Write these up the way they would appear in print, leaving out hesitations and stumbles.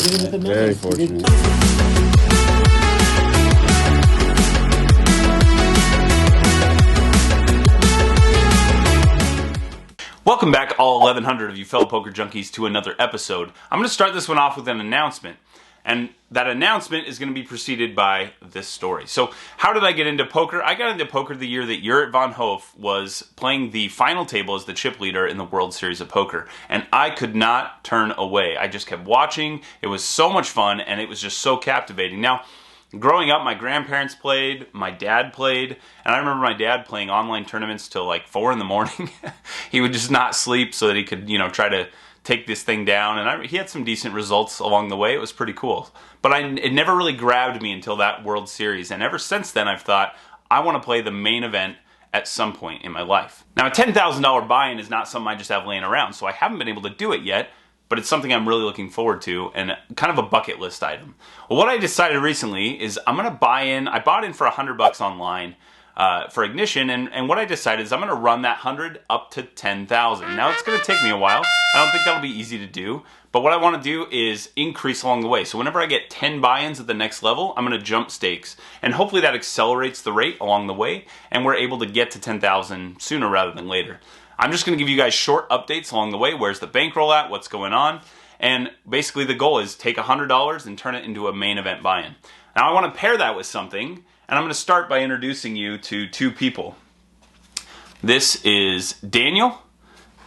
Very fortunate. Welcome back, all 1,100 of you fellow poker junkies, to another episode. I'm going to start this one off with an announcement. And that announcement is going to be preceded by this story. So, how did I get into poker? I got into poker the year that Jurrit Van Hoof was playing the final table as the chip leader in the World Series of Poker. And I could not turn away. I just kept watching. It was so much fun, and it was just so captivating. Now, growing up, my grandparents played, my dad played, and I remember my dad playing online tournaments till like 4 in the morning. He would just not sleep so that he could, try to take this thing down, and he had some decent results along the way. It was pretty cool. But it never really grabbed me until that World Series, and ever since then I've thought, I want to play the main event at some point in my life. Now, a $10,000 buy-in is not something I just have laying around, so I haven't been able to do it yet, but it's something I'm really looking forward to, and kind of a bucket list item. Well, what I decided recently is I'm going to buy in. I bought in for $100 online for Ignition, and what I decided is I'm going to run that 100 up to 10,000. Now, it's going to take me a while. I don't think that'll be easy to do, but what I want to do is increase along the way. So whenever I get 10 buy-ins at the next level, I'm going to jump stakes, and hopefully that accelerates the rate along the way, and we're able to get to 10,000 sooner rather than later. I'm just going to give you guys short updates along the way. Where's the bankroll at? What's going on? And basically the goal is take $100 and turn it into a main event buy-in. Now I want to pair that with something, and I'm going to start by introducing you to two people. This is Daniel,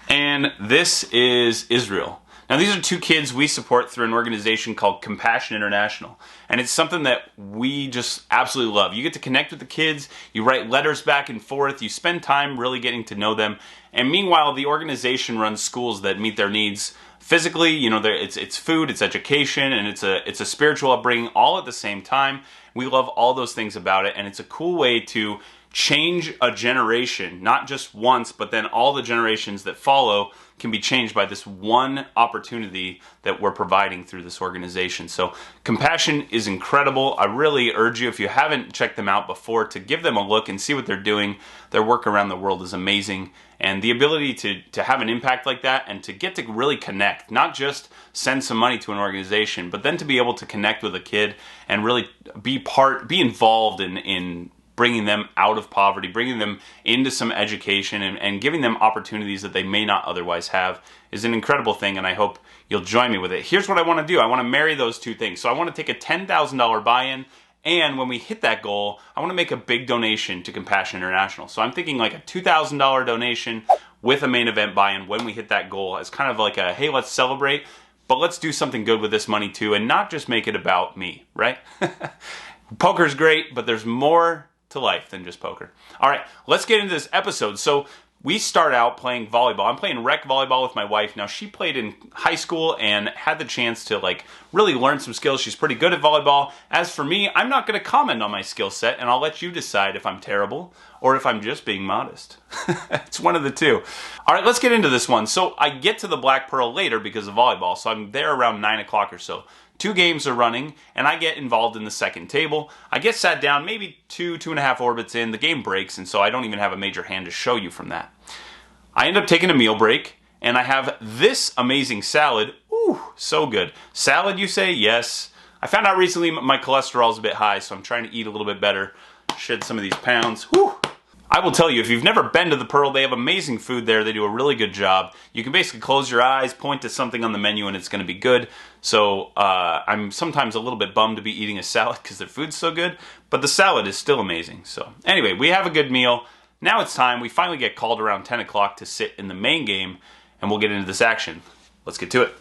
and this is Israel. Now these are two kids we support through an organization called Compassion International, and it's something that we just absolutely love. You get to connect with the kids, you write letters back and forth, you spend time really getting to know them, and meanwhile the organization runs schools that meet their needs physically. It's food, it's education, and it's a spiritual upbringing all at the same time. We love all those things about it, and it's a cool way to change a generation, not just once, but then all the generations that follow can be changed by this one opportunity that we're providing through this organization. So Compassion is incredible. I really urge you, if you haven't checked them out before, to give them a look and see what they're doing. Their work around the world is amazing. And the ability to have an impact like that and to get to really connect, not just send some money to an organization, but then to be able to connect with a kid and really be involved in bringing them out of poverty, bringing them into some education, and giving them opportunities that they may not otherwise have is an incredible thing, and I hope you'll join me with it. Here's what I want to do. I want to marry those two things. So I want to take a $10,000 buy-in, and when we hit that goal, I want to make a big donation to Compassion International. So I'm thinking like a $2,000 donation with a main event buy-in when we hit that goal as kind of like a, hey, let's celebrate, but let's do something good with this money too, and not just make it about me, right? Poker's great, but there's more to life than just poker. All right, let's get into this episode. So we start out playing volleyball. I'm playing rec volleyball with my wife. Now, she played in high school and had the chance to really learn some skills. She's pretty good at volleyball. As for me, I'm not going to comment on my skill set, and I'll let you decide if I'm terrible or if I'm just being modest. It's one of the two. All right, let's get into this one. So I get to the Black Pearl later because of volleyball, so I'm there around 9 o'clock or so. 2 games are running, and I get involved in the second table. I get sat down maybe 2.5 orbits in. The game breaks, and so I don't even have a major hand to show you from that. I end up taking a meal break, and I have this amazing salad. Ooh, so good. Salad, you say? Yes. I found out recently my cholesterol is a bit high, so I'm trying to eat a little bit better, shed some of these pounds. Whew. I will tell you, if you've never been to the Pearl, they have amazing food there. They do a really good job. You can basically close your eyes, point to something on the menu, and it's going to be good. So I'm sometimes a little bit bummed to be eating a salad because their food's so good, but the salad is still amazing. So anyway, we have a good meal. Now it's time. We finally get called around 10 o'clock to sit in the main game, and we'll get into this action. Let's get to it.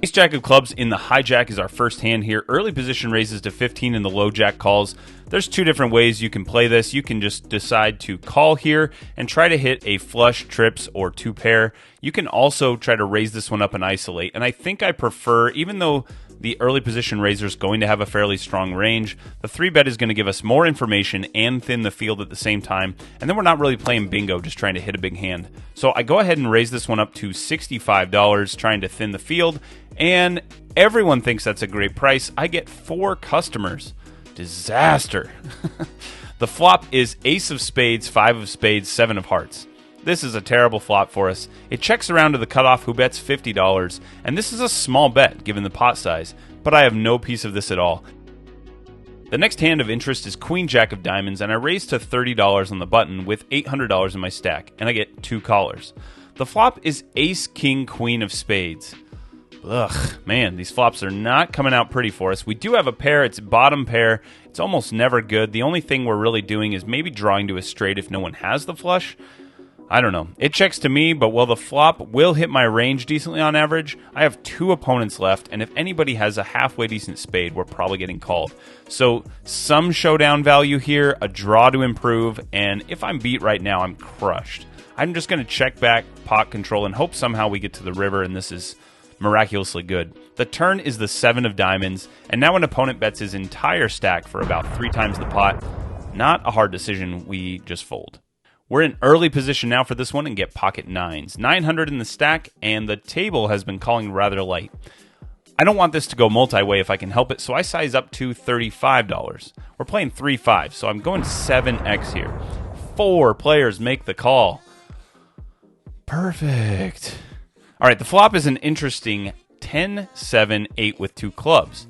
Ace Jack of clubs in the hijack is our first hand here. Early position raises to 15 and the low jack calls. There's 2 different ways you can play this. You can just decide to call here and try to hit a flush, trips, or 2 pair. You can also try to raise this one up and isolate. And I think I prefer, even though the early position raiser is going to have a fairly strong range, the 3-bet is going to give us more information and thin the field at the same time. And then we're not really playing bingo, just trying to hit a big hand. So I go ahead and raise this one up to $65, trying to thin the field. And everyone thinks that's a great price. I get 4 customers. Disaster. The flop is ace of spades, 5 of spades, 7 of hearts. This is a terrible flop for us. It checks around to the cutoff, who bets $50, and this is a small bet given the pot size, but I have no piece of this at all. The next hand of interest is Queen Jack of Diamonds, and I raise to $30 on the button with $800 in my stack, and I get 2 callers. The flop is Ace King Queen of Spades. Ugh, man, these flops are not coming out pretty for us. We do have a pair, it's bottom pair, it's almost never good. The only thing we're really doing is maybe drawing to a straight if no one has the flush. I don't know. It checks to me, but while the flop will hit my range decently on average, I have 2 opponents left, and if anybody has a halfway decent spade, we're probably getting called. So some showdown value here, a draw to improve, and if I'm beat right now, I'm crushed. I'm just going to check back, pot control, and hope somehow we get to the river, and this is miraculously good. The turn is the 7 of diamonds, and now an opponent bets his entire stack for about 3 times the pot. Not a hard decision, we just fold. We're in early position now for this one and get pocket 9s. 900 in the stack, and the table has been calling rather light. I don't want this to go multi-way if I can help it, so I size up to $35. We're playing 3-5, so I'm going 7x here. 4 players make the call. Perfect. All right, the flop is an interesting 10-7-8 with 2 clubs.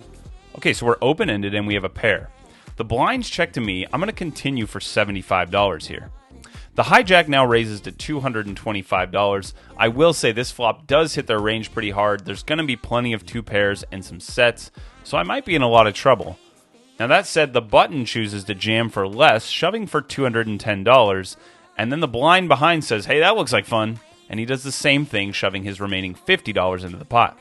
Okay, so we're open-ended and we have a pair. The blinds check to me. I'm going to continue for $75 here. The hijack now raises to $225. I will say this flop does hit their range pretty hard. There's going to be plenty of 2 pairs and some sets, so I might be in a lot of trouble. Now that said, the button chooses to jam for less, shoving for $210, and then the blind behind says, hey, that looks like fun, and he does the same thing, shoving his remaining $50 into the pot.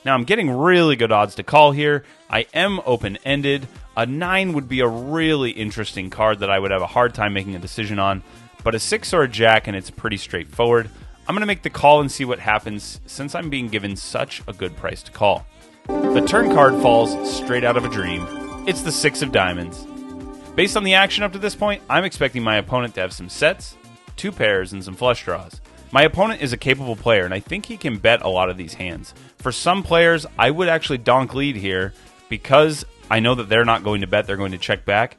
Now I'm getting really good odds to call here. I am open-ended. A 9 would be a really interesting card that I would have a hard time making a decision on, but a 6 or a jack, and it's pretty straightforward. I'm going to make the call and see what happens since I'm being given such a good price to call. The turn card falls straight out of a dream. It's the 6 of diamonds. Based on the action up to this point, I'm expecting my opponent to have some sets, 2 pairs, and some flush draws. My opponent is a capable player, and I think he can bet a lot of these hands. For some players, I would actually donk lead here because I know that they're not going to bet, they're going to check back.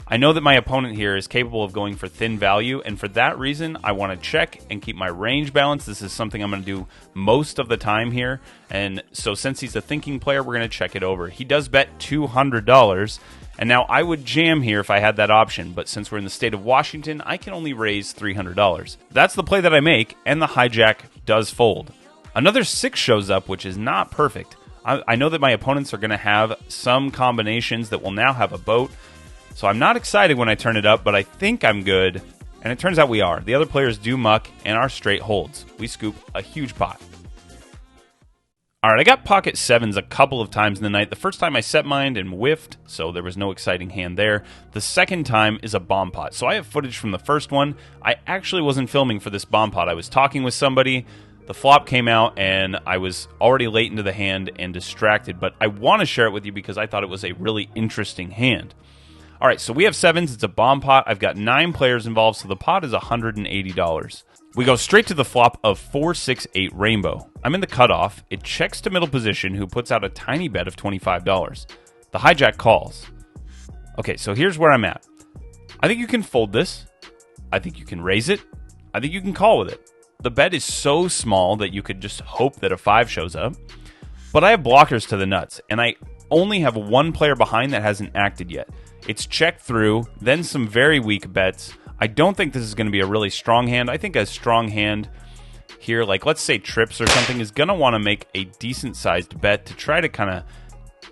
I know that my opponent here is capable of going for thin value, and for that reason, I want to check and keep my range balanced. This is something I'm going to do most of the time here, and so since he's a thinking player, we're going to check it over. He does bet $200, and now I would jam here if I had that option, but since we're in the state of Washington, I can only raise $300. That's the play that I make, and the hijack does fold. Another 6 shows up, which is not perfect. I know that my opponents are going to have some combinations that will now have a boat, so I'm not excited when I turn it up, but I think I'm good, and it turns out we are. The other players do muck, and our straight holds. We scoop a huge pot. All right, I got pocket 7s a couple of times in the night. The first time I set mined and whiffed, so there was no exciting hand there. The second time is a bomb pot. So I have footage from the first one. I actually wasn't filming for this bomb pot. I was talking with somebody. The flop came out, and I was already late into the hand and distracted, but I want to share it with you because I thought it was a really interesting hand. All right, so we have 7s. It's a bomb pot. I've got 9 players involved, so the pot is $180. We go straight to the flop of 4-6-8 rainbow. I'm in the cutoff. It checks to middle position, who puts out a tiny bet of $25. The hijack calls. Okay, so here's where I'm at. I think you can fold this. I think you can raise it. I think you can call with it. The bet is so small that you could just hope that a 5 shows up. But I have blockers to the nuts, and I only have 1 player behind that hasn't acted yet. It's checked through, then some very weak bets. I don't think this is going to be a really strong hand. I think a strong hand here, like let's say trips or something, is going to want to make a decent-sized bet to try to kind of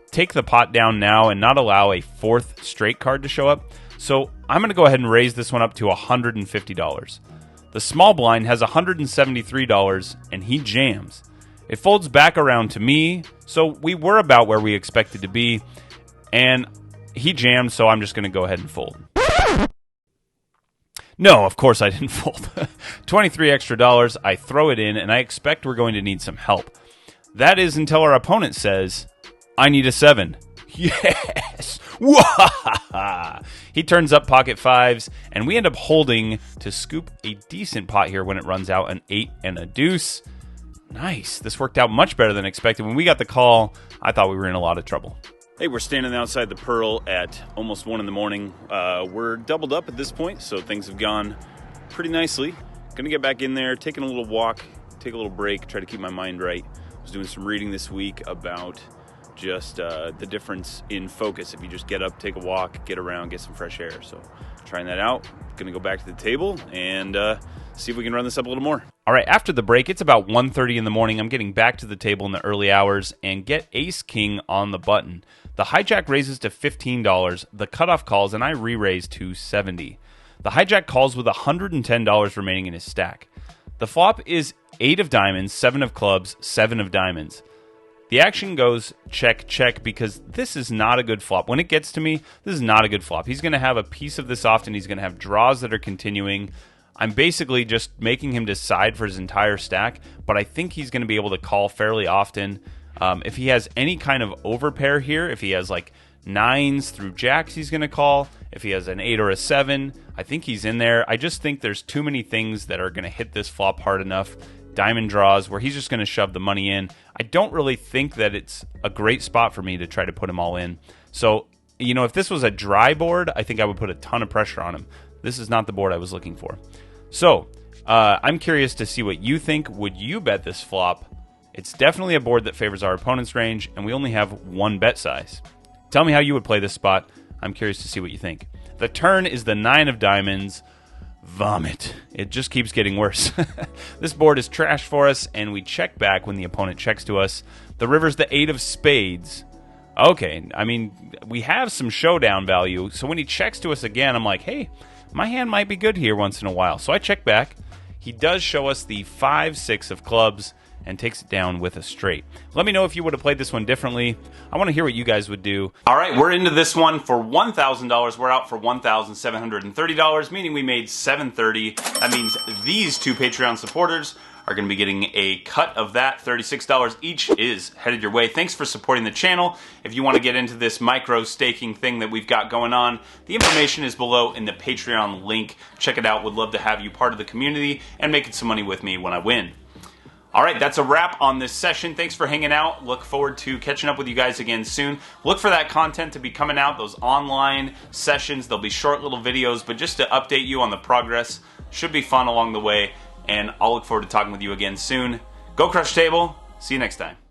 take the pot down now and not allow a 4th straight card to show up. So I'm going to go ahead and raise this one up to $150. The small blind has $173, and he jams. It folds back around to me, so we were about where we expected to be, and he jammed, so I'm just going to go ahead and fold. No, of course I didn't fold. 23 extra dollars, I throw it in, and I expect we're going to need some help. That is until our opponent says, I need a 7. Yes! Wahaha! He turns up pocket 5s, and we end up holding to scoop a decent pot here when it runs out an 8 and a deuce. Nice. This worked out much better than expected. When we got the call, I thought we were in a lot of trouble. Hey, we're standing outside the Pearl at almost 1 in the morning. We're doubled up at this point, so things have gone pretty nicely. gonna get back in there, taking a little walk, take a little break, try to keep my mind right. I was doing some reading this week about just the difference in focus if you just get up, take a walk, get around, get some fresh air. So trying that out. Gonna go back to the table and see if we can run this up a little more. All right, after the break, it's about 1:30 in the morning. I'm getting back to the table in the early hours and get ace-king on the button. The hijack raises to $15, the cutoff calls, and I re-raise to $70. The hijack calls with $110 remaining in his stack. The flop is 8 of diamonds, 7 of clubs, 7 of diamonds. The action goes check, check, because this is not a good flop. When it gets to me, this is not a good flop. He's going to have a piece of this often. He's going to have draws that are continuing. I'm basically just making him decide for his entire stack, but I think he's going to be able to call fairly often. If he has any kind of overpair here, if he has like 9s through jacks, he's going to call. If he has an 8 or a 7, I think he's in there. I just think there's too many things that are going to hit this flop hard enough. Diamond draws where he's just going to shove the money in. I don't really think that it's a great spot for me to try to put him all in. So, you know, if this was a dry board, I think I would put a ton of pressure on him. This is not the board I was looking for. So, I'm curious to see what you think. Would you bet this flop? It's definitely a board that favors our opponent's range, and we only have one bet size. Tell me how you would play this spot. I'm curious to see what you think. The turn is the 9 of diamonds. Vomit. It just keeps getting worse. This board is trash for us, and we check back when the opponent checks to us. The river's the 8 of spades. Okay, I mean, we have some showdown value, so when he checks to us again, I'm like, hey, my hand might be good here once in a while. So I check back. He does show us the 5-6 of clubs and takes it down with a straight. Let me know if you would have played this one differently. I want to hear what you guys would do. All right, we're into this one for $1,000. We're out for $1,730, meaning we made $730. That means these two Patreon supporters are going to be getting a cut of that. $36 each is headed your way. Thanks for supporting the channel. If you want to get into this micro staking thing that we've got going on, the information is below in the Patreon link. Check it out. Would love to have you part of the community and making some money with me when I win. All right, that's a wrap on this session. Thanks for hanging out. Look forward to catching up with you guys again soon. Look for that content to be coming out, those online sessions. They'll be short little videos, but just to update you on the progress. Should be fun along the way, and I'll look forward to talking with you again soon. Go crush table. See you next time.